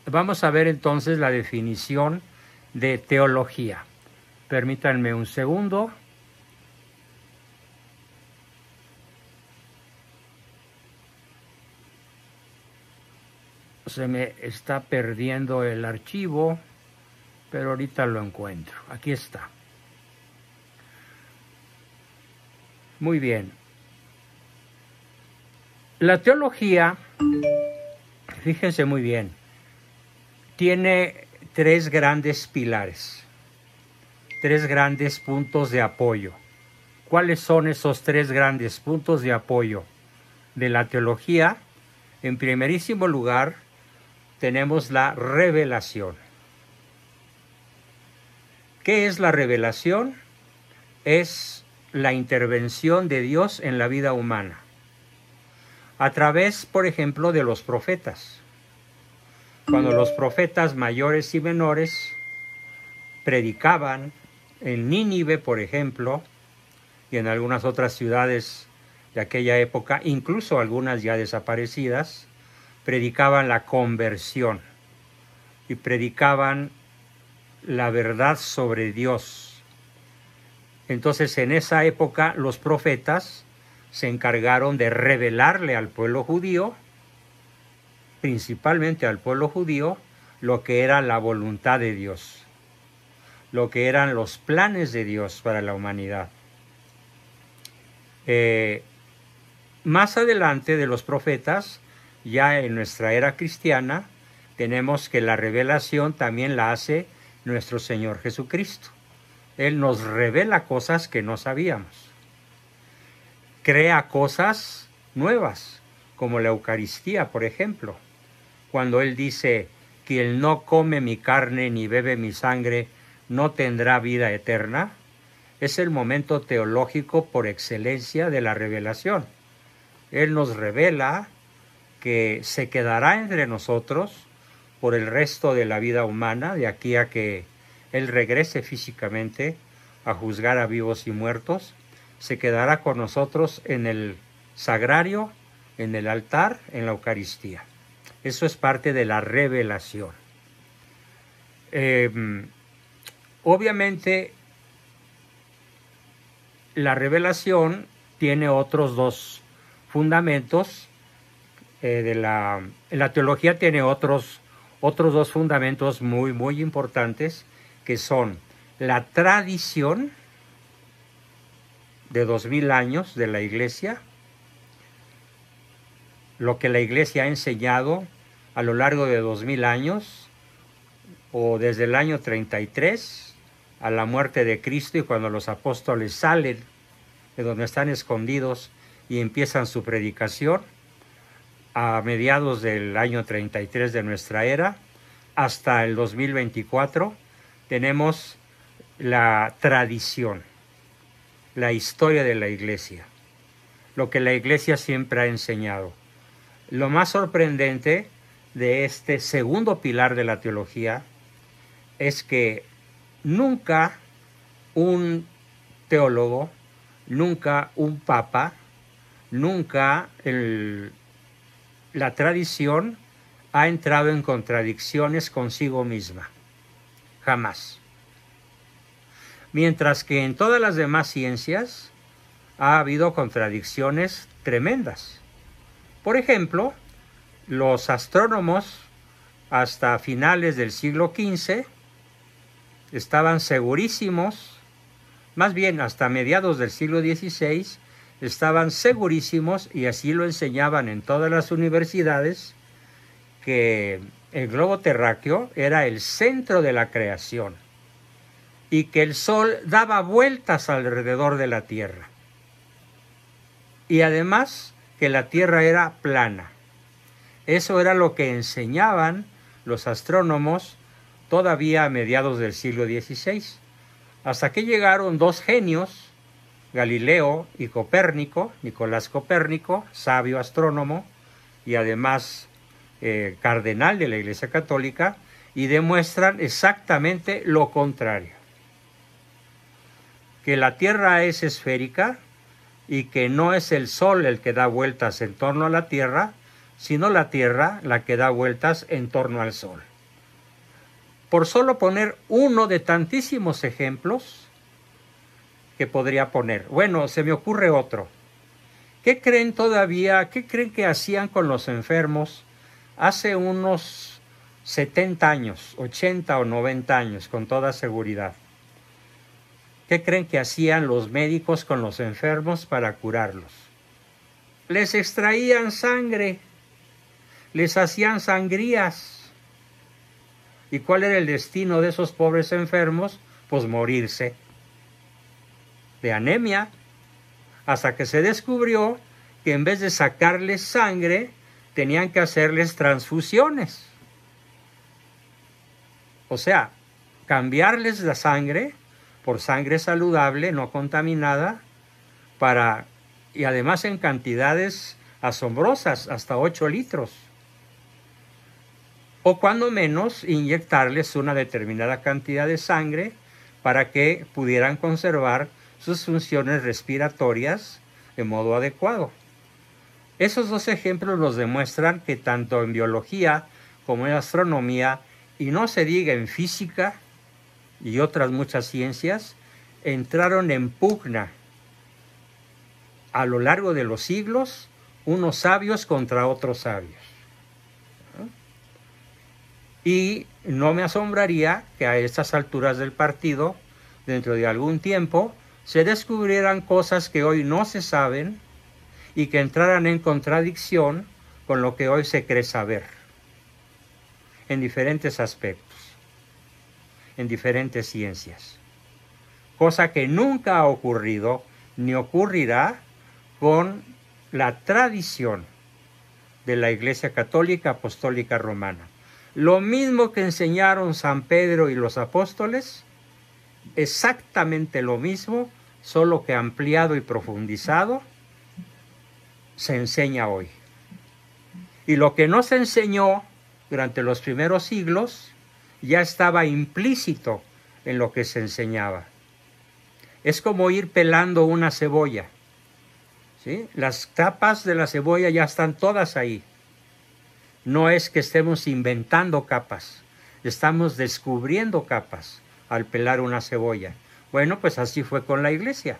Vamos a ver entonces la definición de teología. Permítanme un segundo. Se me está perdiendo el archivo, pero ahorita lo encuentro. Aquí está. Muy bien. La teología, fíjense muy bien, tiene tres grandes pilares, tres grandes puntos de apoyo. ¿Cuáles son esos tres grandes puntos de apoyo de la teología? En primerísimo lugar, tenemos la revelación. ¿Qué es la revelación? Es la intervención de Dios en la vida humana, a través, por ejemplo, de los profetas. Cuando los profetas mayores y menores predicaban en Nínive, por ejemplo, y en algunas otras ciudades de aquella época, incluso algunas ya desaparecidas, predicaban la conversión y predicaban la verdad sobre Dios. Entonces, en esa época, los profetas se encargaron de revelarle al pueblo judío, principalmente al pueblo judío, lo que era la voluntad de Dios, lo que eran los planes de Dios para la humanidad. Más adelante de los profetas, ya en nuestra era cristiana, tenemos que la revelación también la hace nuestro Señor Jesucristo. Él nos revela cosas que no sabíamos. Crea cosas nuevas, como la Eucaristía, por ejemplo. Cuando Él dice, quien no come mi carne ni bebe mi sangre, no tendrá vida eterna, es el momento teológico por excelencia de la revelación. Él nos revela que se quedará entre nosotros por el resto de la vida humana, de aquí a que Él regrese físicamente a juzgar a vivos y muertos. Se quedará con nosotros en el sagrario, en el altar, en la Eucaristía. Eso es parte de la revelación. Obviamente, la revelación tiene otros dos fundamentos. La teología tiene otros dos fundamentos muy importantes, que son la tradición de 2000 años de la Iglesia, lo que la Iglesia ha enseñado a lo largo de 2000 años, o desde el año 33 a la muerte de Cristo, y cuando los apóstoles salen de donde están escondidos y empiezan su predicación, a mediados del año 33 de nuestra era, hasta el 2024, tenemos la tradición, la historia de la Iglesia, lo que la Iglesia siempre ha enseñado. Lo más sorprendente de este segundo pilar de la teología es que nunca un teólogo, nunca un papa, nunca la tradición ha entrado en contradicciones consigo misma. Jamás. Mientras que en todas las demás ciencias ha habido contradicciones tremendas. Por ejemplo, los astrónomos hasta finales del siglo XV estaban segurísimos, más bien hasta mediados del siglo XVI, estaban segurísimos, y así lo enseñaban en todas las universidades, que el globo terráqueo era el centro de la creación y que el Sol daba vueltas alrededor de la Tierra. Y además que la Tierra era plana. Eso era lo que enseñaban los astrónomos todavía a mediados del siglo XVI. Hasta que llegaron dos genios, Galileo y Copérnico, Nicolás Copérnico, sabio astrónomo y además cardenal de la Iglesia Católica, y demuestran exactamente lo contrario. Que la Tierra es esférica y que no es el Sol el que da vueltas en torno a la Tierra, sino la Tierra la que da vueltas en torno al Sol. por solo poner uno de tantísimos ejemplos que podría poner. Bueno, se me ocurre otro. ¿Qué creen que hacían con los enfermos hace unos 70 años, 80 o 90 años, con toda seguridad? ¿Qué creen que hacían los médicos con los enfermos para curarlos? Les extraían sangre, les hacían sangrías. ¿Y cuál era el destino de esos pobres enfermos? Pues morirse de anemia, hasta que se descubrió que en vez de sacarles sangre, tenían que hacerles transfusiones. O sea, cambiarles la sangre por sangre saludable, no contaminada, y además en cantidades asombrosas, hasta 8 litros. O cuando menos, inyectarles una determinada cantidad de sangre para que pudieran conservar sus funciones respiratorias de modo adecuado. Esos dos ejemplos nos demuestran que tanto en biología como en astronomía, y no se diga en física y otras muchas ciencias, entraron en pugna a lo largo de los siglos unos sabios contra otros sabios. Y no me asombraría que a estas alturas del partido, dentro de algún tiempo, se descubrieran cosas que hoy no se saben y que entraran en contradicción con lo que hoy se cree saber, en diferentes aspectos, en diferentes ciencias. Cosa que nunca ha ocurrido ni ocurrirá con la tradición de la Iglesia Católica Apostólica Romana. Lo mismo que enseñaron San Pedro y los apóstoles, exactamente lo mismo, solo que ampliado y profundizado, se enseña hoy. Y lo que no se enseñó durante los primeros siglos ya estaba implícito en lo que se enseñaba. Es como ir pelando una cebolla, ¿sí? Las capas de la cebolla ya están todas ahí. No es que estemos inventando capas, estamos descubriendo capas al pelar una cebolla. Bueno, pues así fue con la Iglesia.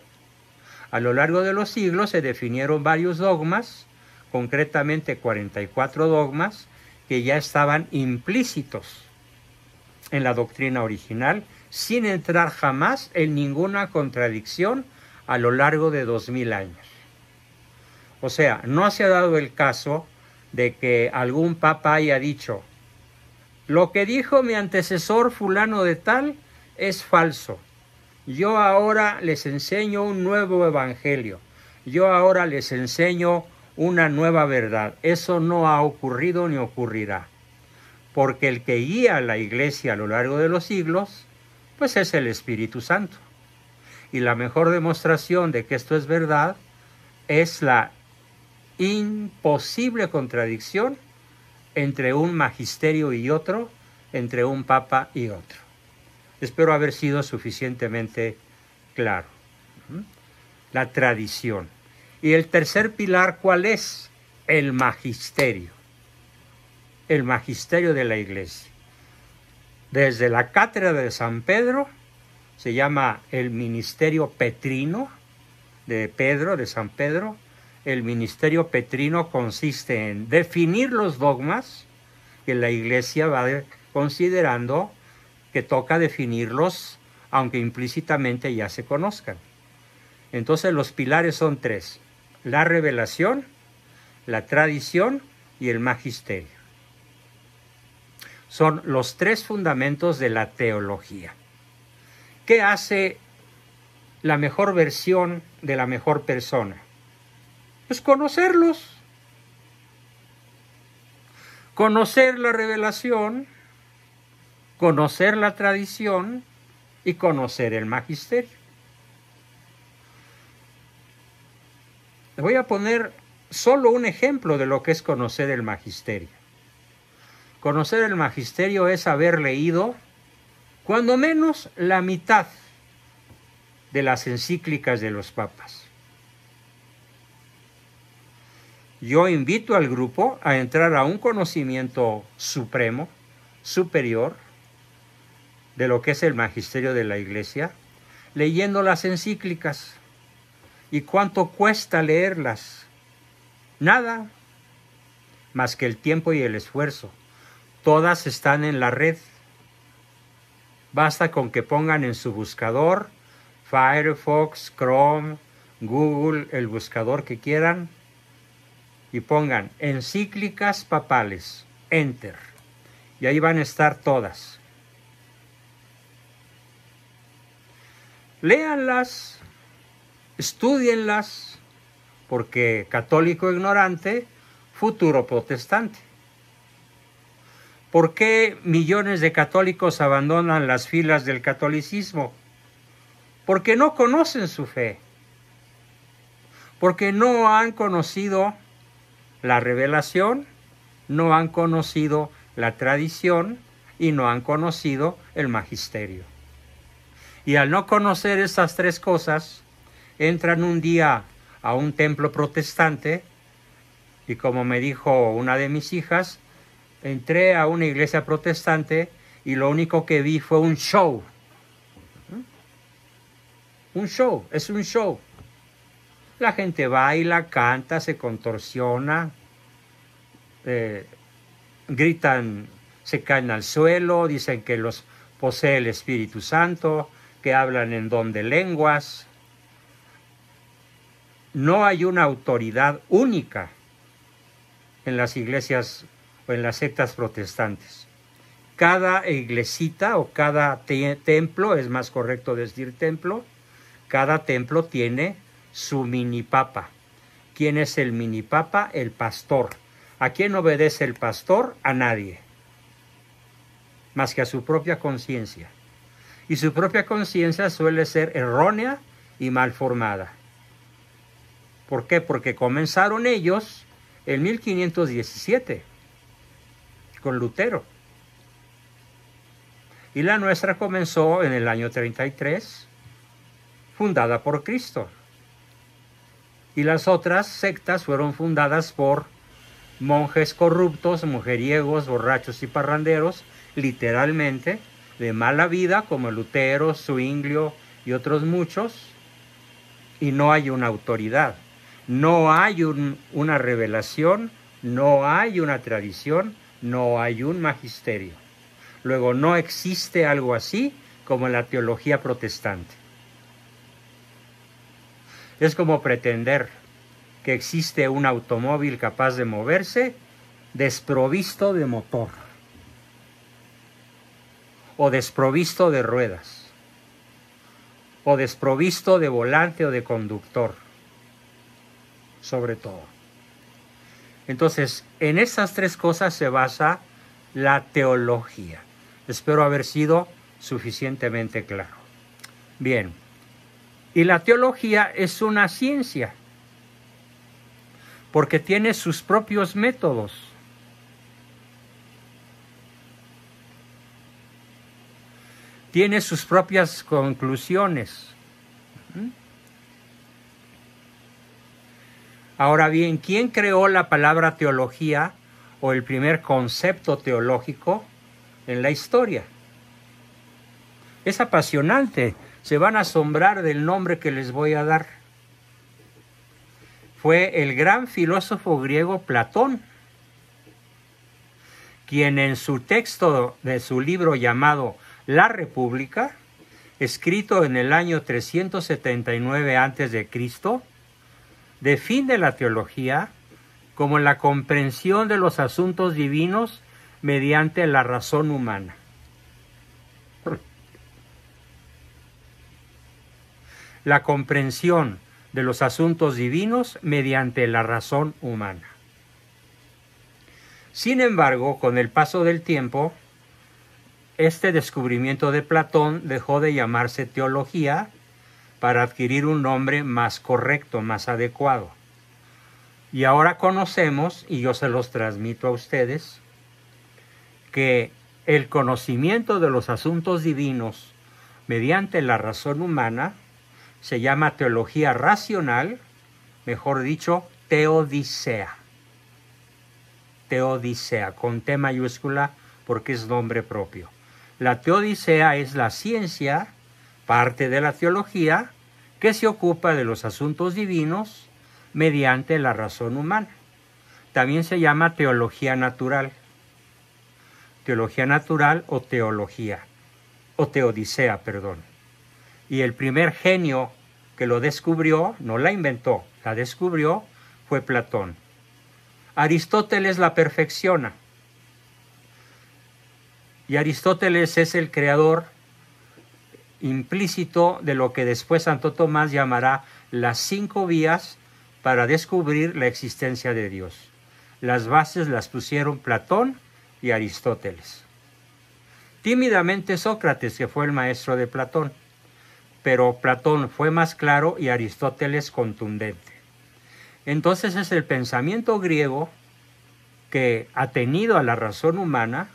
A lo largo de los siglos se definieron varios dogmas, concretamente 44 dogmas, que ya estaban implícitos en la doctrina original, sin entrar jamás en ninguna contradicción a lo largo de 2000 años. O sea, no se ha dado el caso de que algún papa haya dicho: lo que dijo mi antecesor fulano de tal es falso. Yo ahora les enseño un nuevo evangelio. Yo ahora les enseño una nueva verdad. Eso no ha ocurrido ni ocurrirá. Porque el que guía a la Iglesia a lo largo de los siglos, pues es el Espíritu Santo. Y la mejor demostración de que esto es verdad es la imposible contradicción entre un magisterio y otro, entre un papa y otro. Espero haber sido suficientemente claro. La tradición. Y el tercer pilar, ¿cuál es? El magisterio. El magisterio de la Iglesia. Desde la cátedra de San Pedro, se llama el ministerio petrino de Pedro, de San Pedro. El ministerio petrino consiste en definir los dogmas que la Iglesia va considerando que toca definirlos, aunque implícitamente ya se conozcan. Entonces los pilares son 3: la revelación, la tradición y el magisterio. Son los 3 fundamentos de la teología. ¿Qué hace la mejor versión de la mejor persona? Pues conocerlos. Conocer la revelación, conocer la tradición y conocer el magisterio. Voy a poner solo un ejemplo de lo que es conocer el magisterio. Conocer el magisterio es haber leído cuando menos la mitad de las encíclicas de los papas. Yo invito al grupo a entrar a un conocimiento supremo, superior, de lo que es el magisterio de la Iglesia, leyendo las encíclicas. ¿Y cuánto cuesta leerlas? Nada, más que el tiempo y el esfuerzo. Todas están en la red. Basta con que pongan en su buscador Firefox, Chrome, Google, el buscador que quieran, y pongan encíclicas papales, Enter, y ahí van a estar todas. Léanlas, estúdienlas, porque católico ignorante, futuro protestante. ¿Por qué millones de católicos abandonan las filas del catolicismo? Porque no conocen su fe, porque no han conocido la revelación, no han conocido la tradición y no han conocido el magisterio. Y al no conocer estas tres cosas, entran un día a un templo protestante y, como me dijo una de mis hijas, entré a una iglesia protestante y lo único que vi fue un show. Un show, es un show. La gente baila, canta, se contorsiona, gritan, se caen al suelo, dicen que los posee el Espíritu Santo, que hablan en don de lenguas. No hay una autoridad única en las iglesias o en las sectas protestantes. Cada iglesita o cada templo, es más correcto decir templo, cada templo tiene su mini papa. ¿Quién es el mini papa? El pastor. ¿A quién obedece el pastor? A nadie, más que a su propia conciencia. Y su propia conciencia suele ser errónea y mal formada. ¿Por qué? Porque comenzaron ellos en 1517 con Lutero. Y la nuestra comenzó en el año 33, fundada por Cristo. Y las otras sectas fueron fundadas por monjes corruptos, mujeriegos, borrachos y parranderos, literalmente, de mala vida, como Lutero, Zwinglio y otros muchos, y no hay una autoridad, no hay una revelación, no hay una tradición, no hay un magisterio. Luego no existe algo así como la teología protestante. Es como pretender que existe un automóvil capaz de moverse desprovisto de motor o desprovisto de ruedas o desprovisto de volante o de conductor, sobre todo. Entonces, en estas tres cosas se basa la teología. Espero haber sido suficientemente claro. Bien, y la teología es una ciencia, porque tiene sus propios métodos. Tiene sus propias conclusiones. Ahora bien, ¿quién creó la palabra teología o el primer concepto teológico en la historia? Es apasionante. Se van a asombrar del nombre que les voy a dar. Fue el gran filósofo griego Platón, quien en su texto de su libro llamado La República, escrito en el año 379 a.C., define la teología como la comprensión de los asuntos divinos mediante la razón humana. La comprensión de los asuntos divinos mediante la razón humana. Sin embargo, con el paso del tiempo, este descubrimiento de Platón dejó de llamarse teología para adquirir un nombre más correcto, más adecuado. Y ahora conocemos, y yo se los transmito a ustedes, que el conocimiento de los asuntos divinos mediante la razón humana se llama teología racional, mejor dicho, teodicea. Teodicea, con T mayúscula, porque es nombre propio. La teodicea es la ciencia, parte de la teología, que se ocupa de los asuntos divinos mediante la razón humana. También se llama teología natural o teodicea, perdón. Y el primer genio que lo descubrió, no la inventó, la descubrió, fue Platón. Aristóteles la perfecciona. Y Aristóteles es el creador implícito de lo que después Santo Tomás llamará las 5 vías para descubrir la existencia de Dios. Las bases las pusieron Platón y Aristóteles. Tímidamente Sócrates, que fue el maestro de Platón, pero Platón fue más claro y Aristóteles contundente. Entonces es el pensamiento griego que, atenido a la razón humana,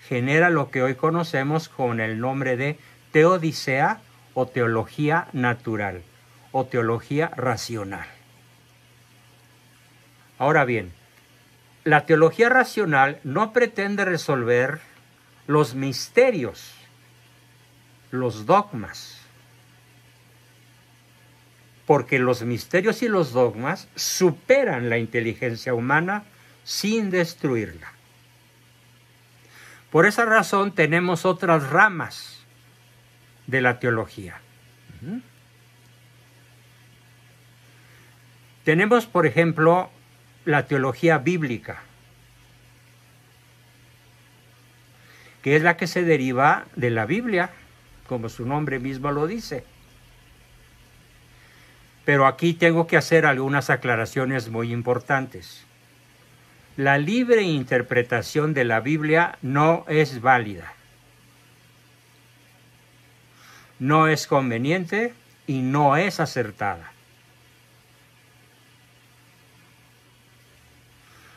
genera lo que hoy conocemos con el nombre de teodicea o teología natural o teología racional. Ahora bien, la teología racional no pretende resolver los misterios, los dogmas, porque los misterios y los dogmas superan la inteligencia humana sin destruirla. Por esa razón tenemos otras ramas de la teología. Tenemos, por ejemplo, la teología bíblica, que es la que se deriva de la Biblia, como su nombre mismo lo dice. Pero aquí tengo que hacer algunas aclaraciones muy importantes. La libre interpretación de la Biblia no es válida, no es conveniente y no es acertada.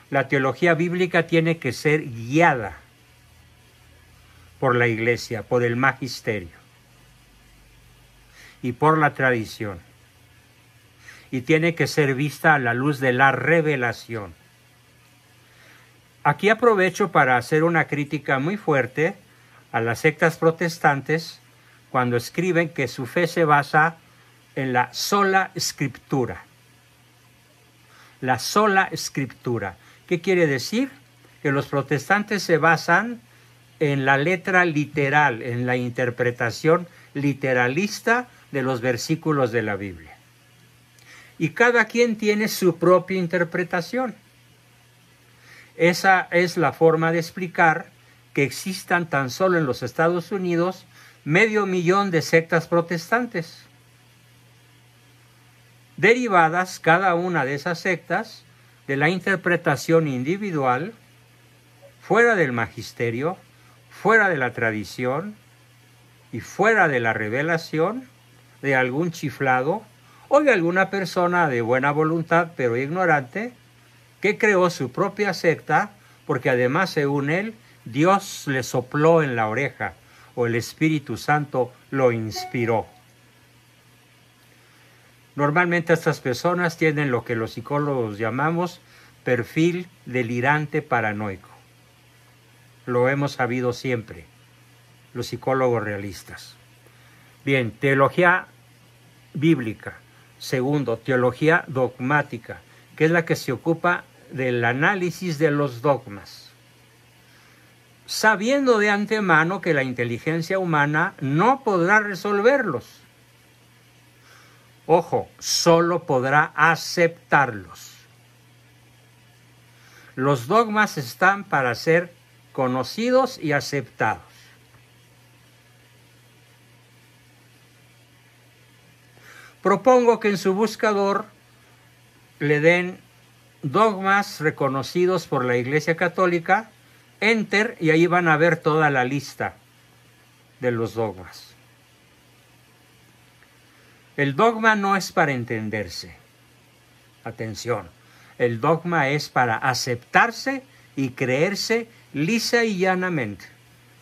La teología bíblica tiene que ser guiada por la Iglesia, por el magisterio y por la tradición. Y tiene que ser vista a la luz de la revelación. Aquí aprovecho para hacer una crítica muy fuerte a las sectas protestantes cuando escriben que su fe se basa en la sola escritura. La sola escritura. ¿Qué quiere decir? Que los protestantes se basan en la letra literal, en la interpretación literalista de los versículos de la Biblia. Y cada quien tiene su propia interpretación. Esa es la forma de explicar que existan tan solo en los Estados Unidos 500,000 de sectas protestantes, derivadas cada una de esas sectas de la interpretación individual, fuera del magisterio, fuera de la tradición y fuera de la revelación de algún chiflado o de alguna persona de buena voluntad pero ignorante que creó su propia secta porque además, según él, Dios le sopló en la oreja o el Espíritu Santo lo inspiró. Normalmente estas personas tienen lo que los psicólogos llamamos perfil delirante paranoico. Lo hemos sabido siempre, los psicólogos realistas. Bien, teología bíblica. Segundo, teología dogmática, que es la que se ocupa del análisis de los dogmas, sabiendo de antemano que la inteligencia humana no podrá resolverlos. Ojo, solo podrá aceptarlos. Los dogmas están para ser conocidos y aceptados. Propongo que en su buscador le den dogmas reconocidos por la Iglesia Católica, enter, y ahí van a ver toda la lista de los dogmas. El dogma no es para entenderse. Atención, el dogma es para aceptarse y creerse lisa y llanamente,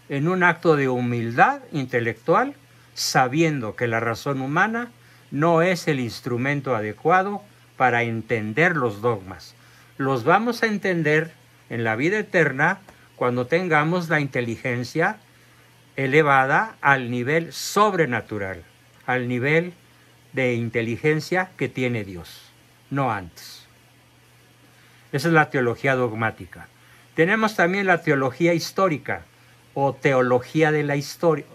en un acto de humildad intelectual, sabiendo que la razón humana no es el instrumento adecuado para entender los dogmas. Los vamos a entender en la vida eterna cuando tengamos la inteligencia elevada al nivel sobrenatural, al nivel de inteligencia que tiene Dios, no antes. Esa es la teología dogmática. Tenemos también la teología histórica, o teología de la historia,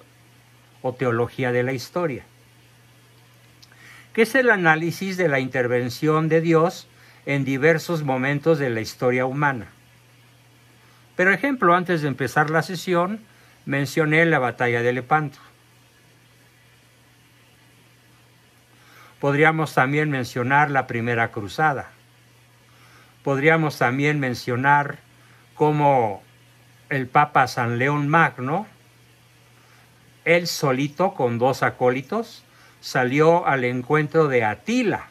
que es el análisis de la intervención de Dios en diversos momentos de la historia humana. Por ejemplo, antes de empezar la sesión, mencioné la batalla de Lepanto. Podríamos también mencionar la Primera Cruzada. Podríamos también mencionar cómo el Papa San León Magno, él solito con 2 acólitos, salió al encuentro de Atila,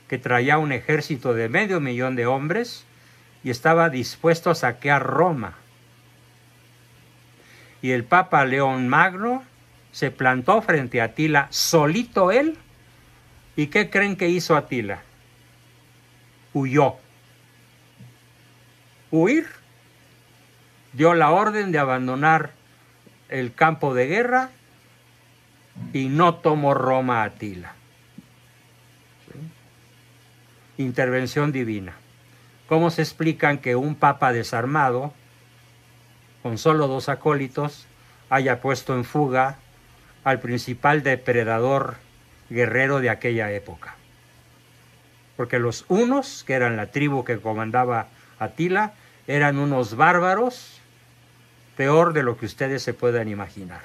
que traía un ejército de 500,000 de hombres y estaba dispuesto a saquear Roma. Y el Papa León Magno se plantó frente a Atila, solito él. ¿Y qué creen que hizo Atila? Huyó. Huir. Dio la orden de abandonar el campo de guerra y no tomó Roma Atila. ¿Sí? Intervención divina. ¿Cómo se explican que un papa desarmado, con solo 2 acólitos, haya puesto en fuga al principal depredador guerrero de aquella época? Porque los hunos, que eran la tribu que comandaba Atila, eran unos bárbaros, peor de lo que ustedes se puedan imaginar.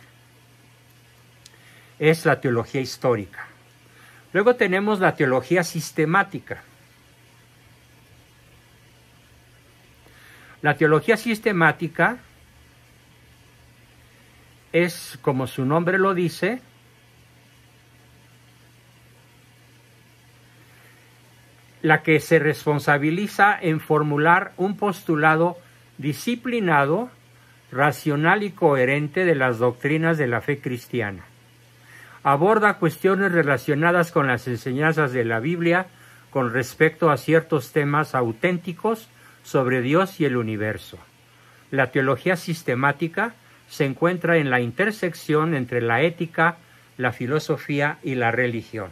Es la teología histórica. Luego tenemos la teología sistemática. La teología sistemática es, como su nombre lo dice, la que se responsabiliza en formular un postulado disciplinado, racional y coherente de las doctrinas de la fe cristiana. Aborda cuestiones relacionadas con las enseñanzas de la Biblia con respecto a ciertos temas auténticos sobre Dios y el universo. La teología sistemática se encuentra en la intersección entre la ética, la filosofía y la religión.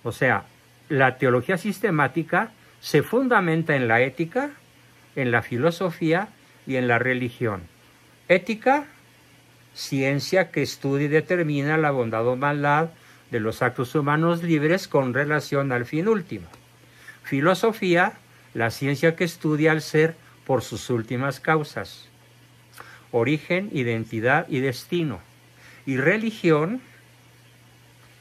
O sea, la teología sistemática se fundamenta en la ética, en la filosofía y en la religión. Ética, ciencia que estudia y determina la bondad o maldad de los actos humanos libres con relación al fin último. Filosofía, la ciencia que estudia al ser por sus últimas causas, origen, identidad y destino. Y religión,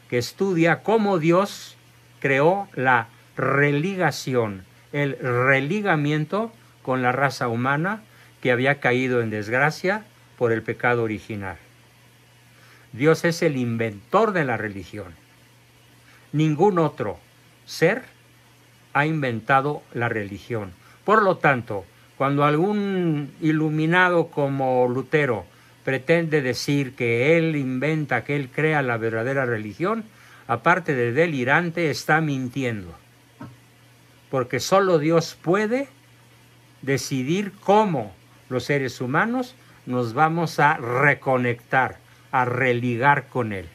que estudia cómo Dios creó la religación, el religamiento con la raza humana que había caído en desgracia por el pecado original. Dios es el inventor de la religión. Ningún otro ser ha inventado la religión. Por lo tanto, cuando algún iluminado como Lutero pretende decir que él inventa, que él crea la verdadera religión, aparte de delirante, está mintiendo. Porque solo Dios puede decidir cómo los seres humanos nos vamos a reconectar, a religar con Él.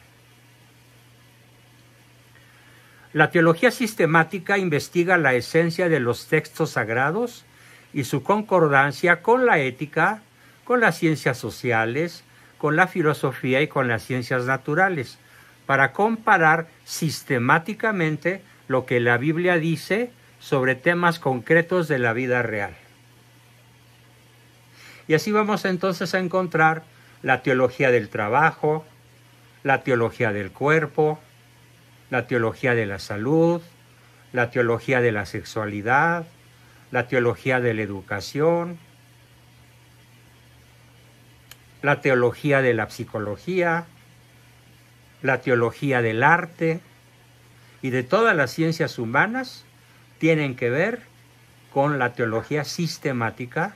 La teología sistemática investiga la esencia de los textos sagrados y su concordancia con la ética, con las ciencias sociales, con la filosofía y con las ciencias naturales, para comparar sistemáticamente lo que la Biblia dice sobre temas concretos de la vida real. Y así vamos entonces a encontrar la teología del trabajo, la teología del cuerpo, la teología de la salud, la teología de la sexualidad, la teología de la educación, la teología de la psicología, la teología del arte y de todas las ciencias humanas tienen que ver con la teología sistemática,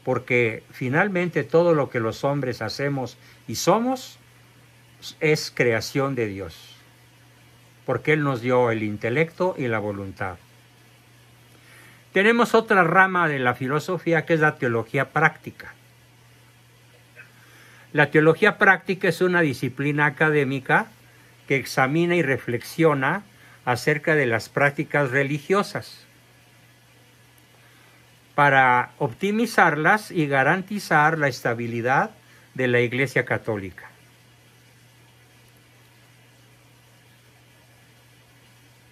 porque finalmente todo lo que los hombres hacemos y somos es creación de Dios, porque Él nos dio el intelecto y la voluntad. Tenemos otra rama de la filosofía que es la teología práctica. La teología práctica es una disciplina académica que examina y reflexiona acerca de las prácticas religiosas para optimizarlas y garantizar la estabilidad de la Iglesia Católica.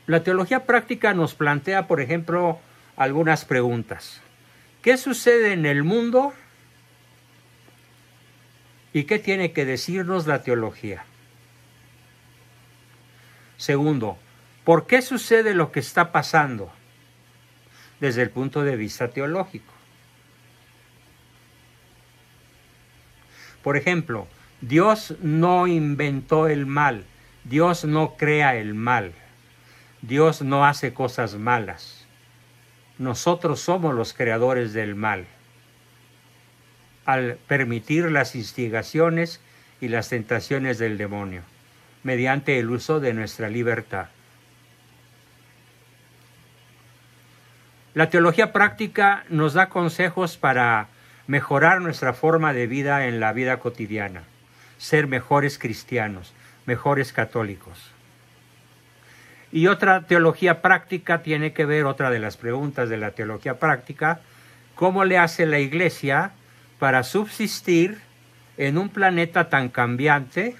La teología práctica nos plantea, por ejemplo, algunas preguntas. ¿Qué sucede en el mundo? ¿Y qué tiene que decirnos la teología? Segundo, ¿por qué sucede lo que está pasando desde el punto de vista teológico? Por ejemplo, Dios no inventó el mal, Dios no crea el mal, Dios no hace cosas malas. Nosotros somos los creadores del mal, al permitir las instigaciones y las tentaciones del demonio, mediante el uso de nuestra libertad. La teología práctica nos da consejos para mejorar nuestra forma de vida en la vida cotidiana, ser mejores cristianos, mejores católicos. Y otra teología práctica tiene que ver, otra de las preguntas de la teología práctica, ¿cómo le hace la Iglesia para subsistir en un planeta tan cambiante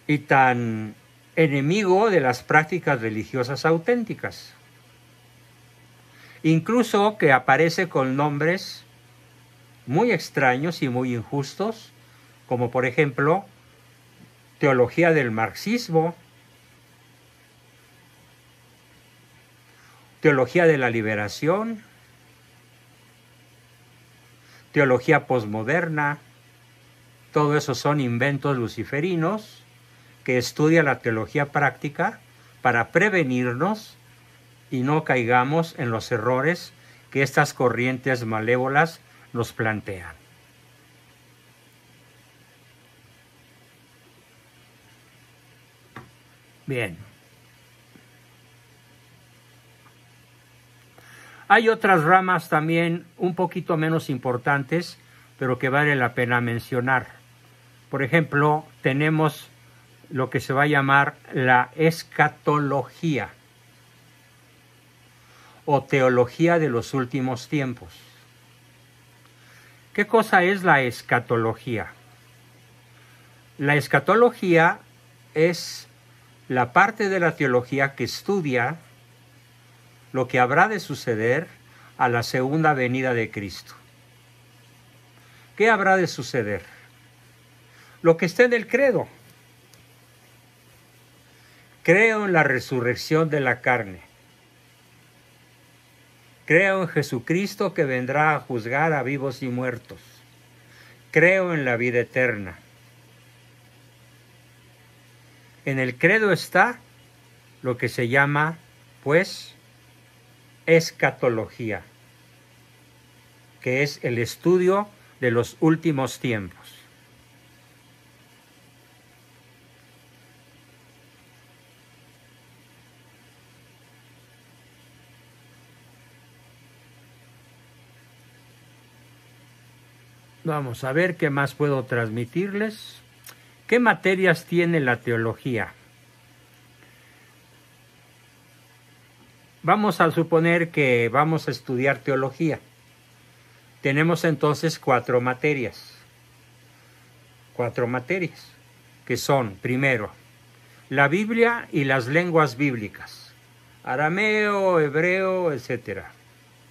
y tan enemigo de las prácticas religiosas auténticas? Incluso que aparece con nombres muy extraños y muy injustos, como por ejemplo, teología del marxismo, teología de la liberación, teología posmoderna. Todo eso son inventos luciferinos que estudia la teología práctica para prevenirnos y no caigamos en los errores que estas corrientes malévolas nos plantean. Bien. Hay otras ramas también un poquito menos importantes, pero que vale la pena mencionar. Por ejemplo, tenemos lo que se va a llamar la escatología o teología de los últimos tiempos. ¿Qué cosa es la escatología? La escatología es la parte de la teología que estudia lo que habrá de suceder a la segunda venida de Cristo. ¿Qué habrá de suceder? Lo que está en el credo. Creo en la resurrección de la carne. Creo en Jesucristo que vendrá a juzgar a vivos y muertos. Creo en la vida eterna. En el credo está lo que se llama, pues, escatología, que es el estudio de los últimos tiempos. Vamos a ver qué más puedo transmitirles. ¿Qué materias tiene la teología? Vamos a suponer que vamos a estudiar teología. Tenemos entonces 4 materias. 4 materias, que son, primero, la Biblia y las lenguas bíblicas. Arameo, hebreo, etc.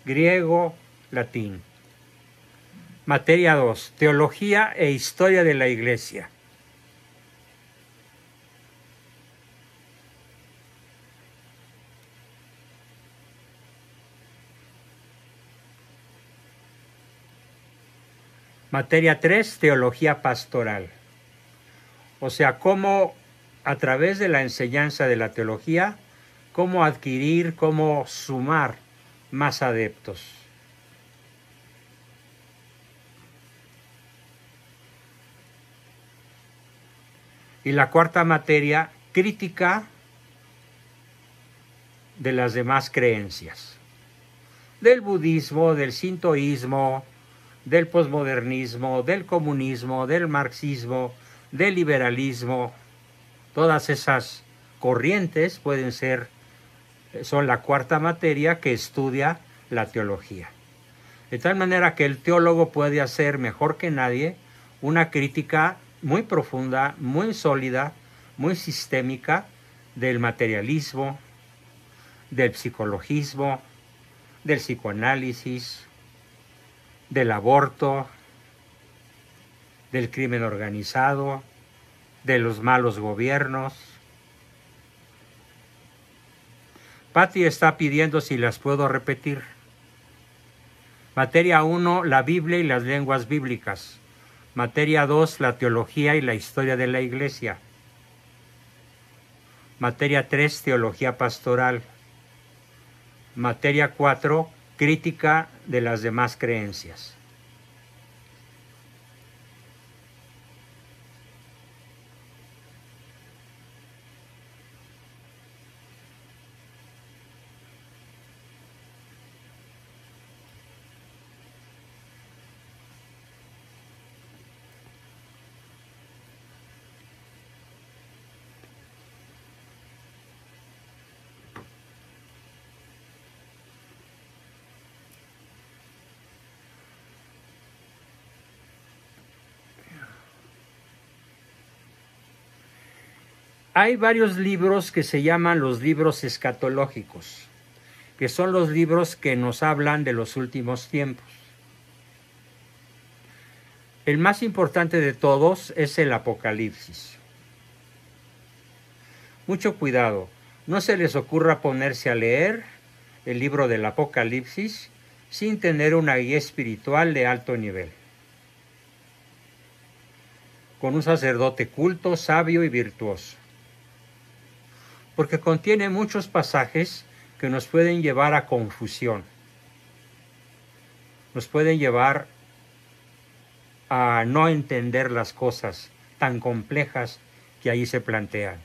Griego, latín. Materia 2, teología e historia de la Iglesia. Materia 3, teología pastoral. O sea, cómo a través de la enseñanza de la teología, cómo adquirir, cómo sumar más adeptos. Y la cuarta materia, crítica de las demás creencias. Del budismo, del sintoísmo, del posmodernismo, del comunismo, del marxismo, del liberalismo. Todas esas corrientes son la cuarta materia que estudia la teología. De tal manera que el teólogo puede hacer mejor que nadie una crítica muy profunda, muy sólida, muy sistémica del materialismo, del psicologismo, del psicoanálisis, del aborto, del crimen organizado, de los malos gobiernos. Patti está pidiendo si las puedo repetir. Materia 1, la Biblia y las lenguas bíblicas. Materia 2, la teología y la historia de la Iglesia. Materia 3, teología pastoral. Materia 4, crítica de las demás creencias. Hay varios libros que se llaman los libros escatológicos, que son los libros que nos hablan de los últimos tiempos. El más importante de todos es el Apocalipsis. Mucho cuidado, no se les ocurra ponerse a leer el libro del Apocalipsis sin tener una guía espiritual de alto nivel, con un sacerdote culto, sabio y virtuoso, porque contiene muchos pasajes que nos pueden llevar a confusión, nos pueden llevar a no entender las cosas tan complejas que ahí se plantean.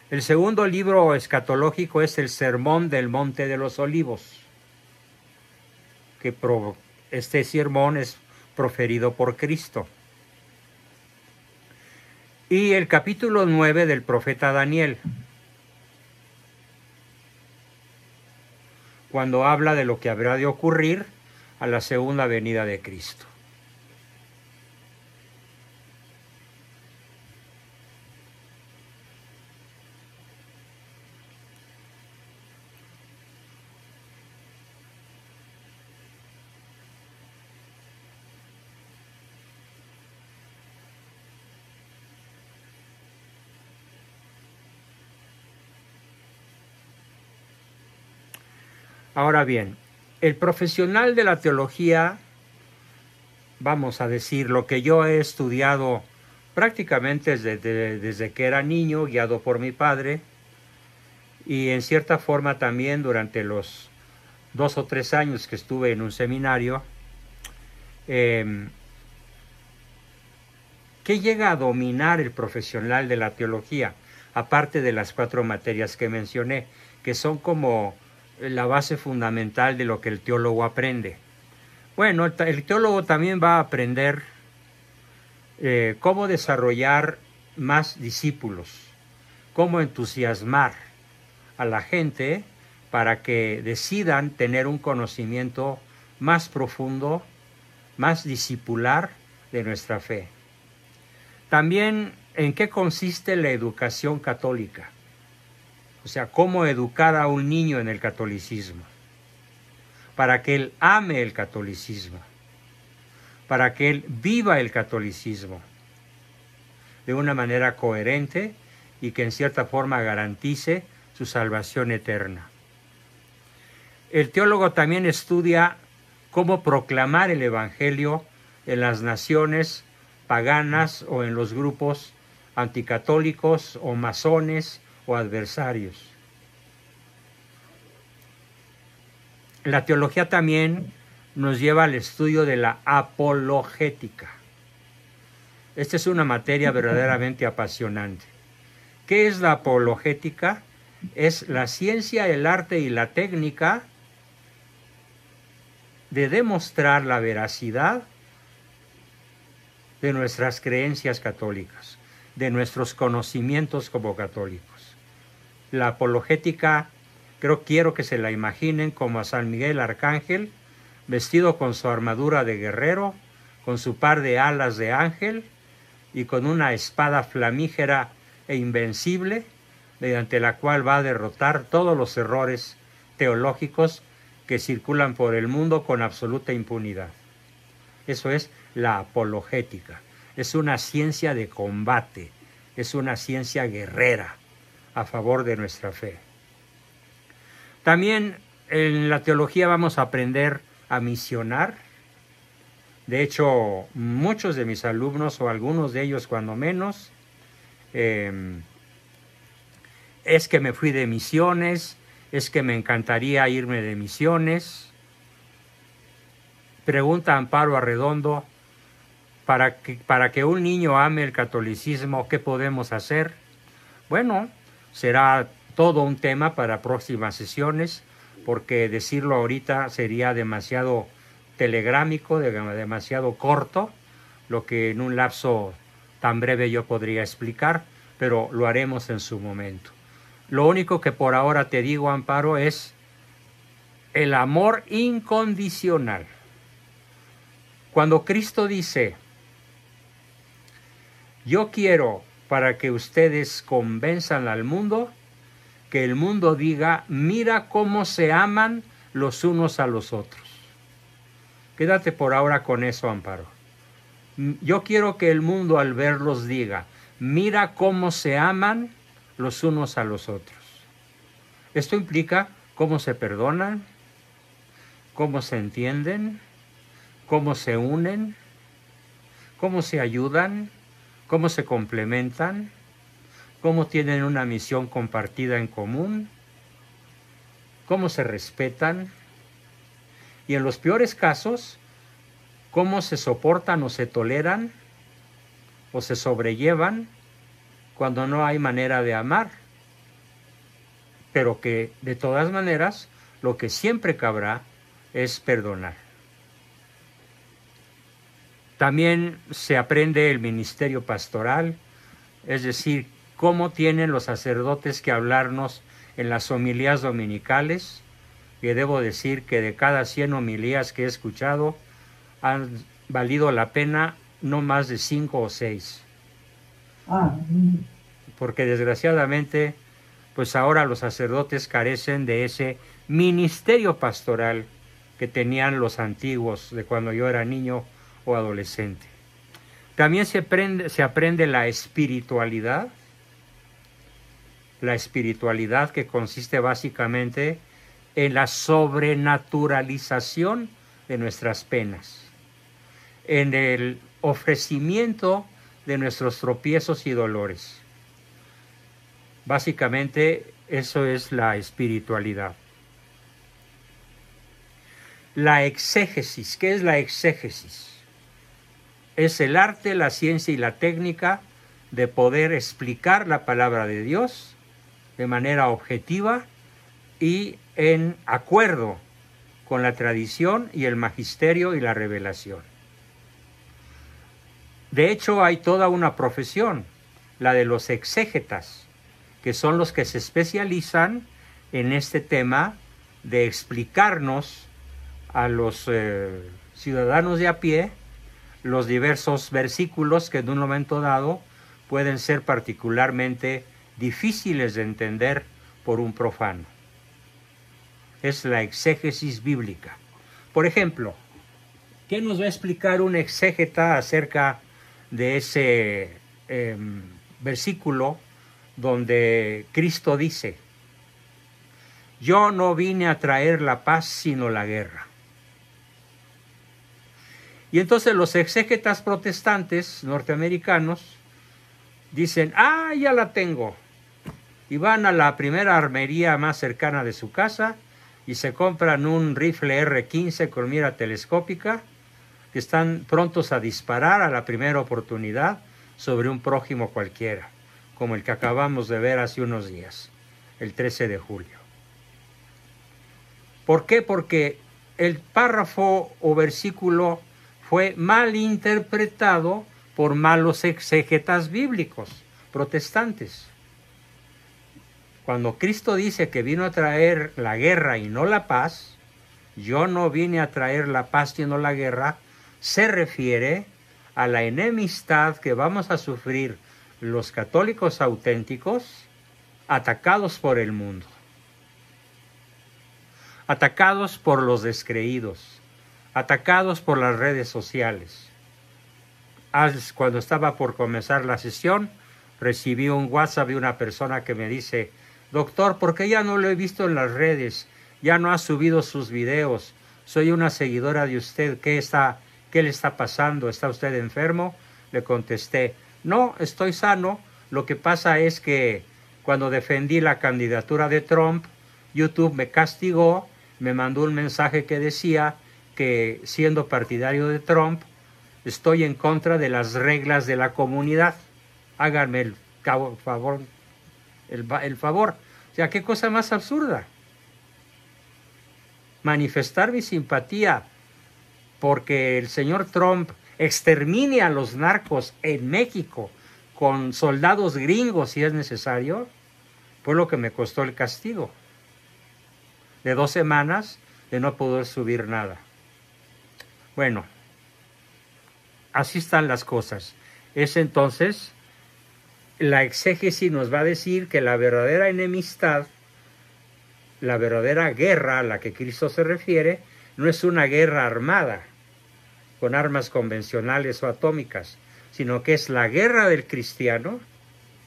El segundo libro escatológico es el Sermón del Monte de los Olivos, que este sermón es proferido por Cristo. Y el capítulo 9 del profeta Daniel, cuando habla de lo que habrá de ocurrir a la segunda venida de Cristo. Ahora bien, el profesional de la teología, vamos a decir, lo que yo he estudiado prácticamente desde que era niño, guiado por mi padre, y en cierta forma también durante los 2 o 3 años que estuve en un seminario, ¿qué llega a dominar el profesional de la teología? Aparte de las 4 materias que mencioné, que son como la base fundamental de lo que el teólogo aprende. Bueno, el teólogo también va a aprender cómo desarrollar más discípulos, cómo entusiasmar a la gente para que decidan tener un conocimiento más profundo, más discipular de nuestra fe. También en qué consiste la educación católica. O sea, cómo educar a un niño en el catolicismo, para que él ame el catolicismo, para que él viva el catolicismo de una manera coherente y que en cierta forma garantice su salvación eterna. El teólogo también estudia cómo proclamar el Evangelio en las naciones paganas o en los grupos anticatólicos o masones o adversarios. La teología también nos lleva al estudio de la apologética. Esta es una materia verdaderamente apasionante. ¿Qué es la apologética? Es la ciencia, el arte y la técnica de demostrar la veracidad de nuestras creencias católicas, de nuestros conocimientos como católicos. La apologética, quiero que se la imaginen como a San Miguel Arcángel, vestido con su armadura de guerrero, con su par de alas de ángel y con una espada flamígera e invencible, mediante la cual va a derrotar todos los errores teológicos que circulan por el mundo con absoluta impunidad. Eso es la apologética. Es una ciencia de combate, es una ciencia guerrera a favor de nuestra fe. También en la teología vamos a aprender a misionar. De hecho, muchos de mis alumnos, o algunos de ellos cuando menos, es que me fui de misiones, es que me encantaría irme de misiones. Pregunta Amparo Arredondo, para que un niño ame el catolicismo, ¿qué podemos hacer? Bueno, será todo un tema para próximas sesiones, porque decirlo ahorita sería demasiado telegrámico, demasiado corto, lo que en un lapso tan breve yo podría explicar, pero lo haremos en su momento. Lo único que por ahora te digo, Amparo, es el amor incondicional. Cuando Cristo dice, yo quiero para que ustedes convenzan al mundo, que el mundo diga, mira cómo se aman los unos a los otros. Quédate por ahora con eso, Amparo. Yo quiero que el mundo al verlos diga, mira cómo se aman los unos a los otros. Esto implica cómo se perdonan, cómo se entienden, cómo se unen, cómo se ayudan, cómo se complementan, cómo tienen una misión compartida en común, cómo se respetan y en los peores casos, cómo se soportan o se toleran o se sobrellevan cuando no hay manera de amar, pero que de todas maneras lo que siempre cabrá es perdonar. También se aprende el ministerio pastoral, es decir, cómo tienen los sacerdotes que hablarnos en las homilías dominicales, que debo decir que de cada 100 homilías que he escuchado, han valido la pena no más de 5 o 6. Porque desgraciadamente, pues ahora los sacerdotes carecen de ese ministerio pastoral que tenían los antiguos de cuando yo era niño o adolescente. También se aprende la espiritualidad que consiste básicamente en la sobrenaturalización de nuestras penas, en el ofrecimiento de nuestros tropiezos y dolores. Básicamente eso es la espiritualidad. La exégesis, ¿qué es la exégesis? Es el arte, la ciencia y la técnica de poder explicar la palabra de Dios de manera objetiva y en acuerdo con la tradición y el magisterio y la revelación. De hecho, hay toda una profesión, la de los exégetas, que son los que se especializan en este tema de explicarnos a los ciudadanos de a pie los diversos versículos que en un momento dado pueden ser particularmente difíciles de entender por un profano. Es la exégesis bíblica. Por ejemplo, ¿qué nos va a explicar un exégeta acerca de ese versículo donde Cristo dice, yo no vine a traer la paz sino la guerra? Y entonces los exégetas protestantes norteamericanos dicen, ya la tengo. Y van a la primera armería más cercana de su casa y se compran un rifle R-15 con mira telescópica que están prontos a disparar a la primera oportunidad sobre un prójimo cualquiera, como el que acabamos de ver hace unos días, el 13 de julio. ¿Por qué? Porque el párrafo o versículo fue mal interpretado por malos exégetas bíblicos protestantes. Cuando Cristo dice que vino a traer la guerra y no la paz, yo no vine a traer la paz y no la guerra, se refiere a la enemistad que vamos a sufrir los católicos auténticos atacados por el mundo, atacados por los descreídos, atacados por las redes sociales. Cuando estaba por comenzar la sesión, recibí un WhatsApp de una persona que me dice: doctor, ¿por qué ya no lo he visto en las redes? Ya no ha subido sus videos. Soy una seguidora de usted. ¿Qué le está pasando? ¿Está usted enfermo? Le contesté: no, estoy sano. Lo que pasa es que cuando defendí la candidatura de Trump, YouTube me castigó, me mandó un mensaje que decía que, siendo partidario de Trump, estoy en contra de las reglas de la comunidad. Háganme el favor. O sea, qué cosa más absurda. Manifestar mi simpatía porque el señor Trump extermine a los narcos en México con soldados gringos si es necesario, fue lo que me costó el castigo de 2 semanas de no poder subir nada. Bueno, así están las cosas. Es entonces, la exégesis nos va a decir que la verdadera enemistad, la verdadera guerra a la que Cristo se refiere, no es una guerra armada con armas convencionales o atómicas, sino que es la guerra del cristiano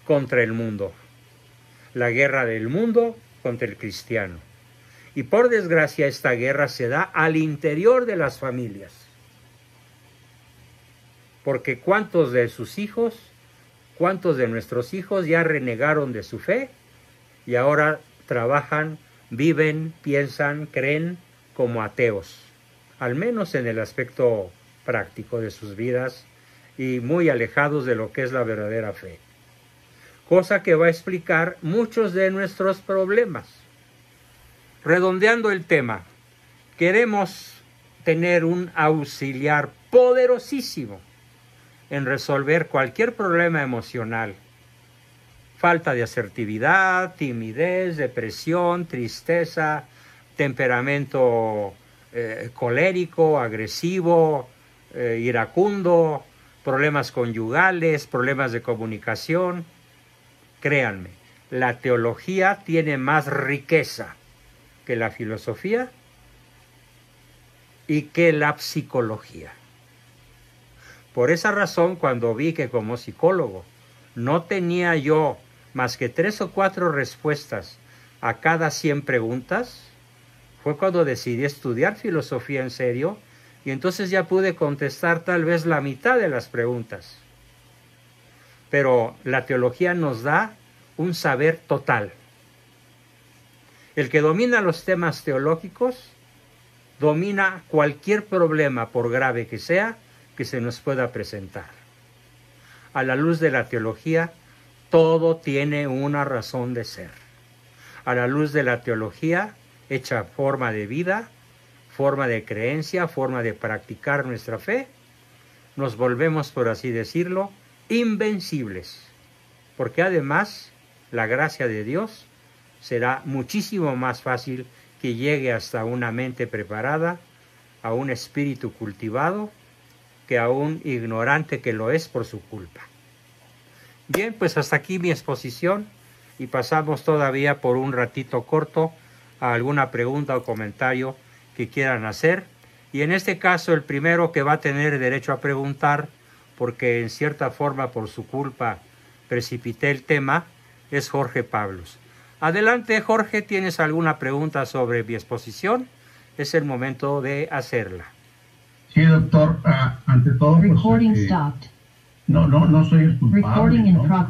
contra el mundo, la guerra del mundo contra el cristiano. Y por desgracia esta guerra se da al interior de las familias, porque ¿cuántos de sus hijos, cuántos de nuestros hijos ya renegaron de su fe y ahora trabajan, viven, piensan, creen como ateos, al menos en el aspecto práctico de sus vidas, y muy alejados de lo que es la verdadera fe? Cosa que va a explicar muchos de nuestros problemas. Redondeando el tema, queremos tener un auxiliar poderosísimo en resolver cualquier problema emocional. Falta de asertividad, timidez, depresión, tristeza, temperamento colérico, agresivo, iracundo, problemas conyugales, problemas de comunicación. Créanme, la teología tiene más riqueza que la filosofía y que la psicología. Por esa razón, cuando vi que como psicólogo no tenía yo más que 3 o 4 respuestas a cada 100 preguntas, fue cuando decidí estudiar filosofía en serio, y entonces ya pude contestar tal vez la mitad de las preguntas. Pero la teología nos da un saber total. El que domina los temas teológicos domina cualquier problema, por grave que sea, que se nos pueda presentar. A la luz de la teología, todo tiene una razón de ser. A la luz de la teología, hecha forma de vida, forma de creencia, forma de practicar nuestra fe, nos volvemos, por así decirlo, invencibles. Porque además, la gracia de Dios será muchísimo más fácil que llegue hasta una mente preparada, a un espíritu cultivado, que a un ignorante que lo es por su culpa. Bien, pues hasta aquí mi exposición, y pasamos todavía por un ratito corto a alguna pregunta o comentario que quieran hacer. Y en este caso, el primero que va a tener derecho a preguntar, porque en cierta forma por su culpa precipité el tema, es Jorge Pablos. Adelante, Jorge, ¿tienes alguna pregunta sobre mi exposición? Es el momento de hacerla. Sí, doctor, ante todo, pues, no soy el culpable, ¿no?